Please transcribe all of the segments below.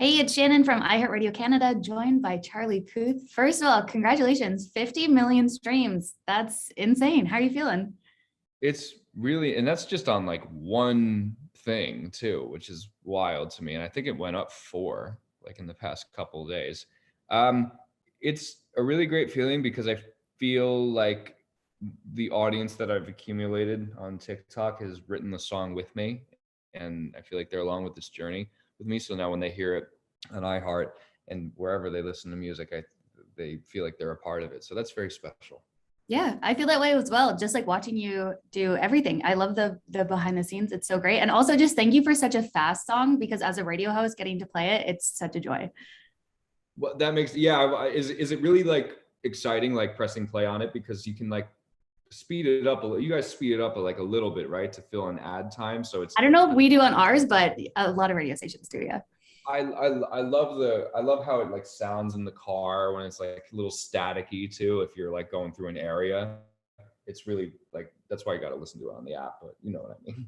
Hey, it's Shannon from iHeartRadio Canada, joined by Charlie Puth. First of all, congratulations, 50 million streams. That's insane. How are you feeling? It's really, and that's just on like one thing too, which is wild to me. And I think it went up four, like in the past couple of days. Um, it's a really great feeling because I feel like the audience that I've accumulated on TikTok has written the song with me. And I feel like they're along with this journey with me. So now when they hear it on iHeart and wherever they listen to music, they feel like they're a part of it. So that's very special. Yeah, I feel that way as well. Just like watching you do everything. I love the behind the scenes. It's so great. And also just thank you for such a fast song because as a radio host, getting to play it, it's such a joy. Well, that makes, yeah. Is it really like exciting, like pressing play on it because you can like speed it up you guys speed it up like a little bit, right, to fill in ad time. So it's I don't know if we do on ours, but a lot of radio stations do. Yeah. I love how it like sounds in the car when it's like a little staticky too. If you're like going through an area, it's really like that's why you got to listen to it on the app. But you know what I mean.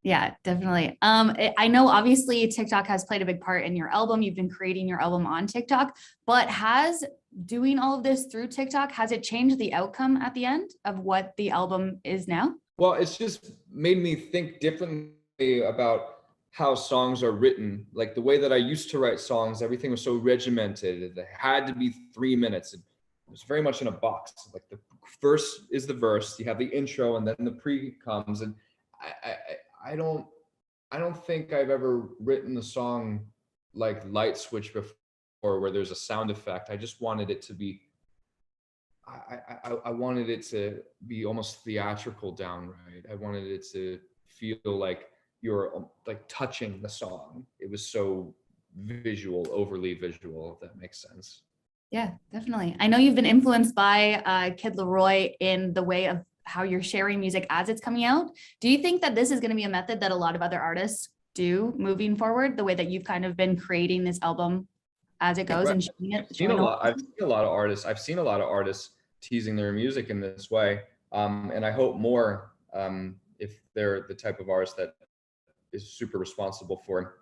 Yeah, definitely. I know obviously TikTok has played a big part in your album. You've been creating your album on TikTok, but has doing all of this through TikTok, has it changed the outcome at the end of what the album is now? Well, it's just made me think differently about how songs are written. Like the way that I used to write songs, everything was so regimented. It had to be 3 minutes. It was very much in a box. Like the verse is the verse. You have the intro, and then the pre comes. And I, I, I don't, I don't think I've ever written a song like Light Switch before, where there's a sound effect. I just wanted it to be I wanted it to be almost theatrical downright. I wanted it to feel like you're like touching the song. It was so visual, overly visual, if that makes sense. Yeah, definitely. I know you've been influenced by Kid Leroy in the way of how you're sharing music as it's coming out. Do you think that this is going to be a method that a lot of other artists do moving forward, the way that you've kind of been creating this album as it goes Right. and showing it? I've seen a lot of artists. I've seen a lot of artists teasing their music in this way, and I hope more if they're the type of artist that is super responsible for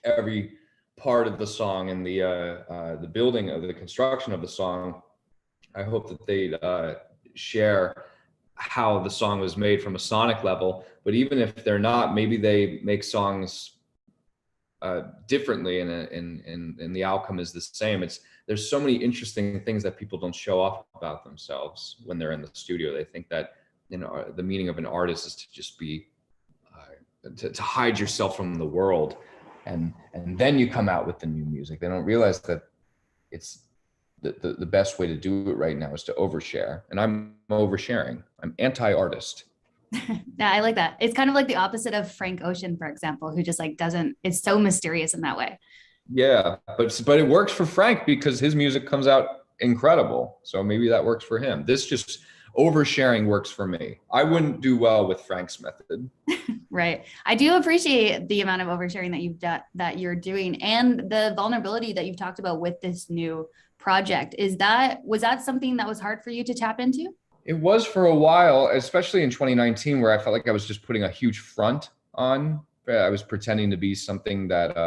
every part of the song and the building of the construction of the song. I hope that they share how the song was made from a sonic level. But even if they're not, maybe they make songs differently, and the outcome is the same. There's so many interesting things that people don't show off about themselves when they're in the studio. They think that the meaning of an artist is to just be to hide yourself from the world, and then you come out with the new music. They don't realize that it's the best way to do it right now is to overshare. And I'm oversharing. I'm anti-artist. Yeah, I like that. It's kind of like the opposite of Frank Ocean, for example, who just like doesn't, it's so mysterious in that way. Yeah, but it works for Frank because his music comes out incredible. So maybe that works for him. This just oversharing works for me. I wouldn't do well with Frank's method. Right. I do appreciate the amount of oversharing that you've done, that you're doing, and the vulnerability that you've talked about with this new project. Was that something that was hard for you to tap into? It was for a while, especially in 2019, where I felt like I was just putting a huge front on. I was pretending to be something that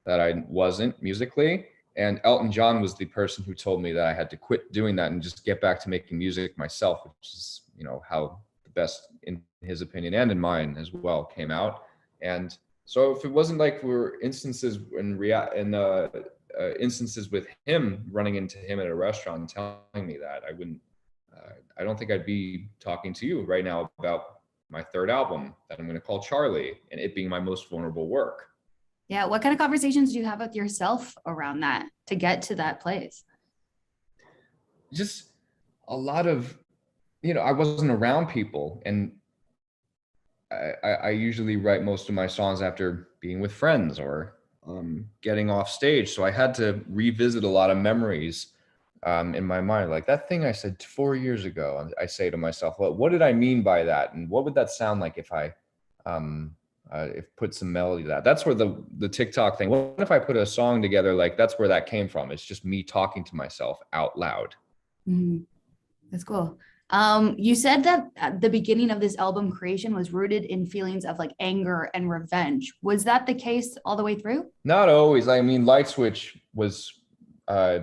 I wasn't musically. And Elton John was the person who told me that I had to quit doing that and just get back to making music myself, which is, how the best, in his opinion and in mine as well, came out. And so if it wasn't like were instances instances with him running into him at a restaurant and telling me that, I wouldn't. I don't think I'd be talking to you right now about my third album that I'm going to call Charlie, and it being my most vulnerable work. Yeah. What kind of conversations do you have with yourself around that to get to that place? Just a lot of, I wasn't around people, and I usually write most of my songs after being with friends or getting off stage. So I had to revisit a lot of memories in my mind. Like that thing I said 4 years ago, I say to myself, well, what did I mean by that? And what would that sound like if I if put some melody to that? That's where the TikTok thing, what if I put a song together? Like that's where that came from. It's just me talking to myself out loud. Mhm. That's cool. You said that at the beginning of this album creation was rooted in feelings of like anger and revenge. Was that the case all the way through? Not always. I mean, Light Switch was, uh,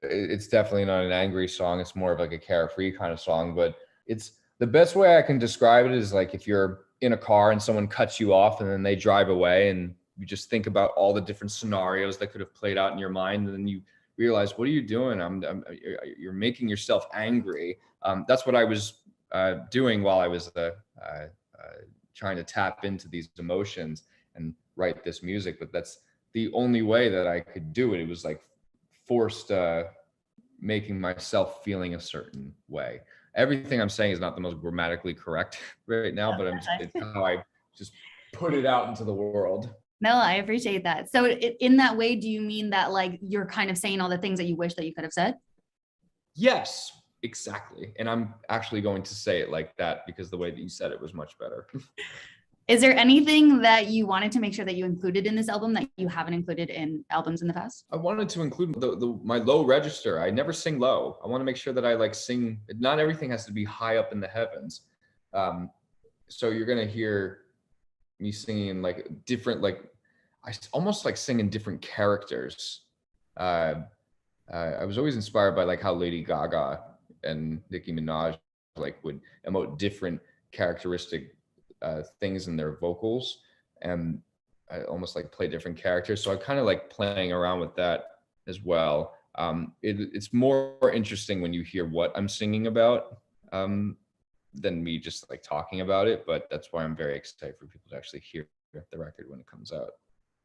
it's definitely not an angry song. It's more of like a carefree kind of song, but it's the best way I can describe it is like if you're in a car and someone cuts you off and then they drive away and you just think about all the different scenarios that could have played out in your mind. And then you realize, what are you doing? You're making yourself angry. That's what I was doing while I was trying to tap into these emotions and write this music. But that's the only way that I could do it. It was like forced making myself feeling a certain way. Everything I'm saying is not the most grammatically correct right now, but it's how I just put it out into the world. No, I appreciate that. So in that way, do you mean that like you're kind of saying all the things that you wish that you could have said? Yes, exactly. And I'm actually going to say it like that because the way that you said it was much better. Is there anything that you wanted to make sure that you included in this album that you haven't included in albums in the past? I wanted to include my low register. I never sing low. I want to make sure that I like sing. Not everything has to be high up in the heavens. So you're going to hear me singing like different, like I almost like singing different characters. I was always inspired by like how Lady Gaga and Nicki Minaj like would emote different characteristic things in their vocals, and I almost like play different characters. So I kind of like playing around with that as well. It's more interesting when you hear what I'm singing about than me just like talking about it. But that's why I'm very excited for people to actually hear the record when it comes out.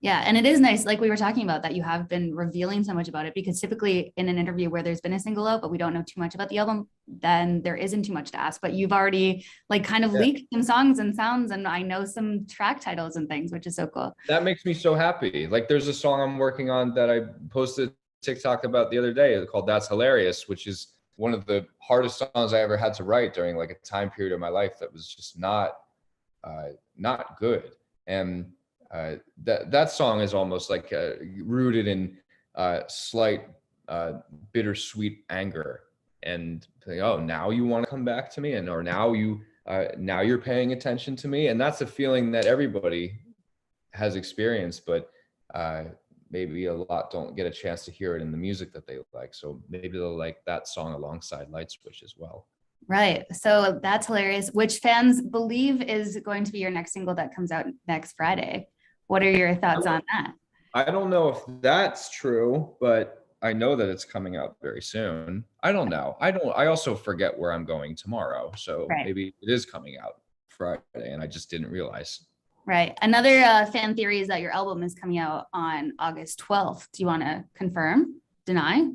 Yeah, and it is nice, like we were talking about, that you have been revealing so much about it, because typically in an interview where there's been a single out, but we don't know too much about the album, then there isn't too much to ask. But you've already like kind of leaked some songs and sounds, and I know some track titles and things, which is so cool. That makes me so happy. Like there's a song I'm working on that I posted TikTok about the other day called That's Hilarious, which is one of the hardest songs I ever had to write during like a time period of my life that was just not good. And that song is almost like rooted in slight bittersweet anger, and like, oh, now you want to come back to me, and or now you're paying attention to me, and that's a feeling that everybody has experienced, but maybe a lot don't get a chance to hear it in the music that they like. So maybe they'll like that song alongside Light Switch as well. Right. So That's Hilarious, which fans believe is going to be your next single that comes out next Friday. What are your thoughts on that? I don't know if that's true, but I know that it's coming out very soon. I don't know. I also forget where I'm going tomorrow. So maybe it is coming out Friday and I just didn't realize. Right. Another fan theory is that your album is coming out on August 12th. Do you want to confirm, deny,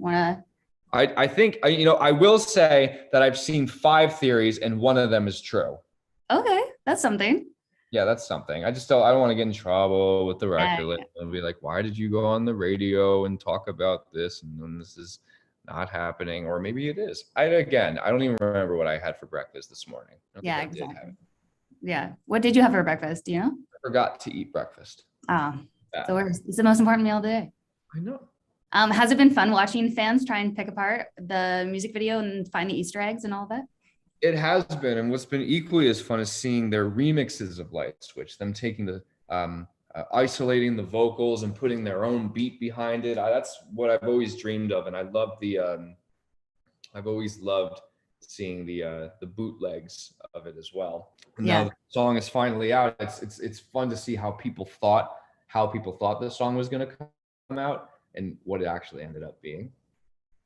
I think, I will say that I've seen 5 theories and one of them is true. Okay. That's something. Yeah, that's something. I don't want to get in trouble with the record label and be like, why did you go on the radio and talk about this? And then this is not happening, or maybe it is. I don't even remember what I had for breakfast this morning. Yeah, exactly. Yeah. What did you have for breakfast? Do you know? I forgot to eat breakfast. So it's the most important meal of the day. I know. Has it been fun watching fans try and pick apart the music video and find the Easter eggs and all that? It has been, and what's been equally as fun is seeing their remixes of Light Switch, them taking the isolating the vocals and putting their own beat behind it. That's what I've always dreamed of, and I love I've always loved seeing the bootlegs of it as well. And now the song is finally out. It's fun to see how people thought the song was going to come out and what it actually ended up being.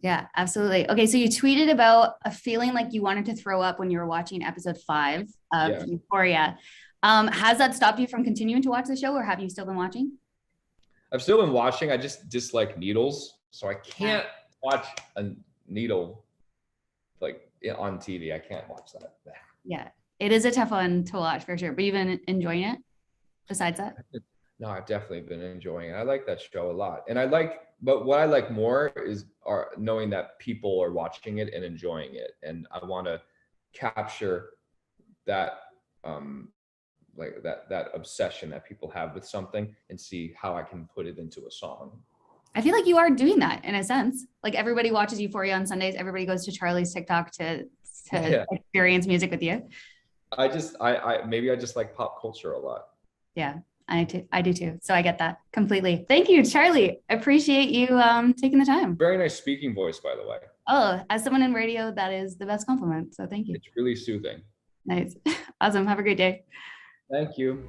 Yeah, absolutely. Okay, so you tweeted about a feeling like you wanted to throw up when you were watching episode 5 of Euphoria. Has that stopped you from continuing to watch the show, or have you still been watching? I've still been watching. I just dislike needles, so I can't watch a needle like on TV. I can't watch that. Yeah, it is a tough one to watch for sure. But you've been enjoying it besides that? No, I've definitely been enjoying it. I like that show a lot. But what I like more is knowing that people are watching it and enjoying it. And I want to capture that, that obsession that people have with something and see how I can put it into a song. I feel like you are doing that in a sense. Like everybody watches Euphoria on Sundays. Everybody goes to Charlie's TikTok to to Yeah. experience music with you. Maybe I just like pop culture a lot. Yeah, I do too. So I get that completely. Thank you, Charlie. Appreciate you taking the time. Very nice speaking voice, by the way. Oh, as someone in radio, that is the best compliment. So thank you. It's really soothing. Nice. Awesome. Have a great day. Thank you.